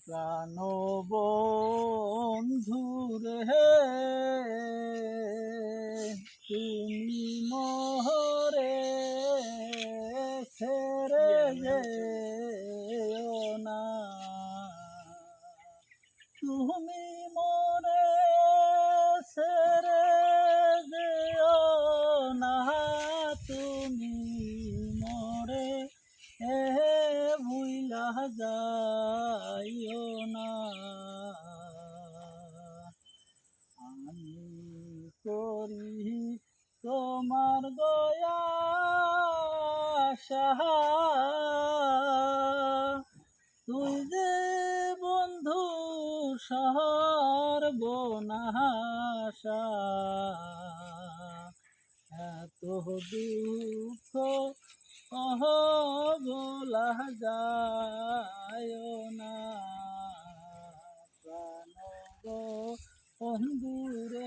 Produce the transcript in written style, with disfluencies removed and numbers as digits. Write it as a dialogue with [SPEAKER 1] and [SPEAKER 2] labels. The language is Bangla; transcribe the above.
[SPEAKER 1] প্রাণ বন্ধু রে, তুমি মোরে ছেড়ে যেও না, তুমি মোরে ছেড়ে যেও না, তুমি মোরে ভুইলা যাইও না। আমি করি তোমার দয়া আশা, তুই যে বন্ধু সর্বনাশা, এত দুঃখ বলা যায় না। প্রাণ বন্ধু রে,